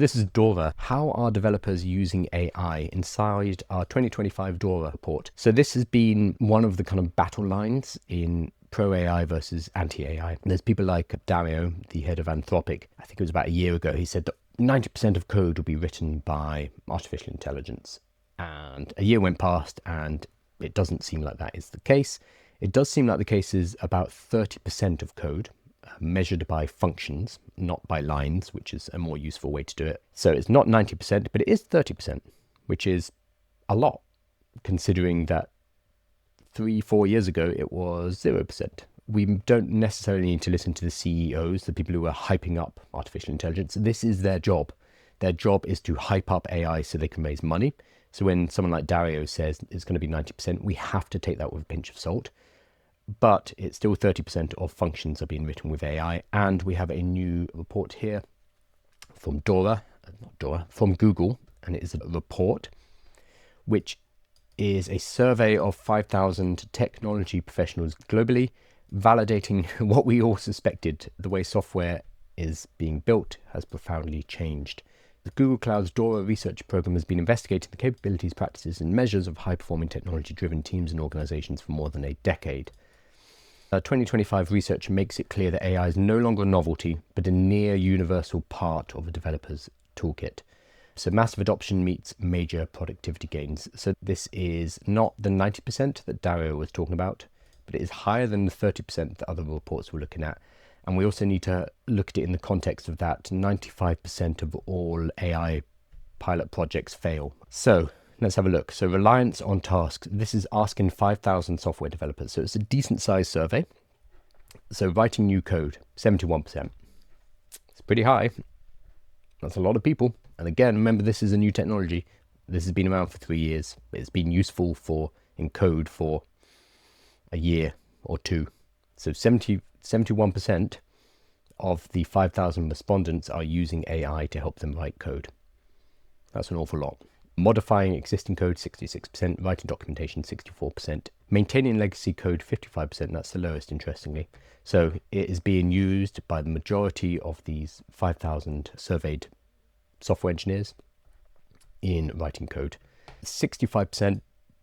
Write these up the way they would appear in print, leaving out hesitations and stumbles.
This is DORA. How are developers using AI inside our 2025 DORA report? So this has been one of the kind of battle lines in pro-AI versus anti-AI. There's people like Dario, the head of Anthropic. I think it was about a year ago. He said that 90% of code will be written by artificial intelligence. And a year went past and it doesn't seem like that is the case. It does seem like the case is about 30% of code measured by functions, not by lines, which is a more useful way to do it. So it's not 90%, but it is 30%, which is a lot, considering that 3-4 years ago it was 0%. We don't necessarily need to listen to the CEOs, the people who are hyping up artificial intelligence. This is their job. Their job is to hype up AI so they can raise money. So when someone like Dario says it's going to be 90%, we have to take that with a pinch of salt. But it's still 30% of functions are being written with AI. And we have a new report here from from Google. And it is a report, which is a survey of 5,000 technology professionals globally, validating what we all suspected. The way software is being built has profoundly changed. The Google Cloud's DORA research program has been investigating the capabilities, practices, and measures of high-performing technology-driven teams and organizations for more than a decade. 2025 research makes it clear that AI is no longer a novelty, but a near universal part of a developer's toolkit. So massive adoption meets major productivity gains. So this is not the 90% that Dario was talking about, but it is higher than the 30% that other reports were looking at. And we also need to look at it in the context of that 95% of all AI pilot projects fail. So let's have a look. So reliance on tasks. This is asking 5,000 software developers. So it's a decent sized survey. So writing new code, 71%. It's pretty high. That's a lot of people. And again, remember, this is a new technology. This has been around for 3 years. It's been useful in code for a year or two. So 71% of the 5,000 respondents are using AI to help them write code. That's an awful lot. Modifying existing code, 66%, writing documentation, 64%, maintaining legacy code, 55%, that's the lowest, interestingly. So it is being used by the majority of these 5,000 surveyed software engineers in writing code. 65%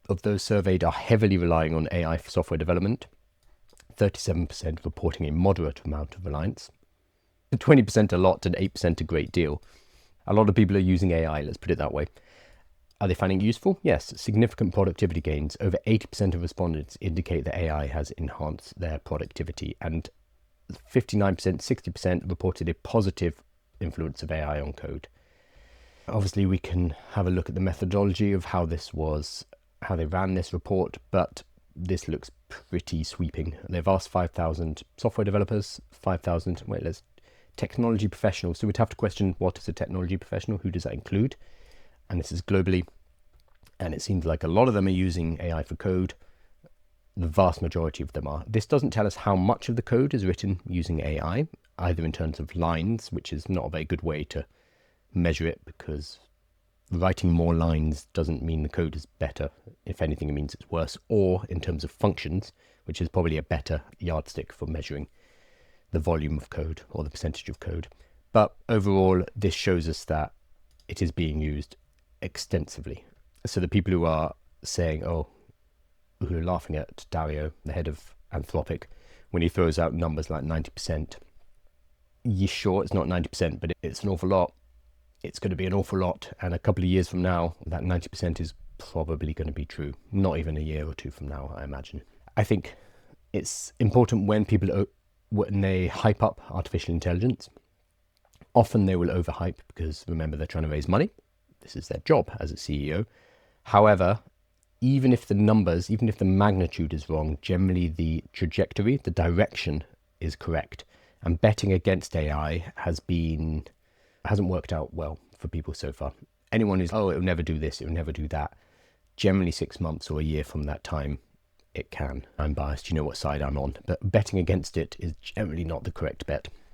of those surveyed are heavily relying on AI for software development, 37% reporting a moderate amount of reliance, 20% a lot, and 8% a great deal. A lot of people are using AI, let's put it that way. Are they finding it useful? Yes, significant productivity gains. Over 80% of respondents indicate that AI has enhanced their productivity, and 59%, 60% reported a positive influence of AI on code. Obviously, we can have a look at the methodology of how they ran this report, but this looks pretty sweeping. They've asked 5,000 software developers, technology professionals. So we'd have to question, what is a technology professional? Who does that include? And this is globally, and it seems like a lot of them are using AI for code. The vast majority of them are. This doesn't tell us how much of the code is written using AI, either in terms of lines, which is not a very good way to measure it, because writing more lines doesn't mean the code is better. If anything, it means it's worse. Or in terms of functions, which is probably a better yardstick for measuring the volume of code or the percentage of code. But overall, this shows us that it is being used extensively. So the people who are saying, who are laughing at Dario, the head of Anthropic, when he throws out numbers like 90%, you're sure it's not 90%, but it's an awful lot. It's going to be an awful lot. And a couple of years from now, that 90% is probably going to be true. Not even a year or two from now, I imagine. I think it's important when they hype up artificial intelligence. Often they will overhype because, remember, they're trying to raise money. This is their job as a CEO. However, even if the magnitude is wrong, generally the trajectory, the direction is correct. And betting against AI hasn't worked out well for people so far. Anyone who's, it'll never do this, it'll never do that. Generally 6 months or a year from that time, it can. I'm biased, you know what side I'm on. But betting against it is generally not the correct bet.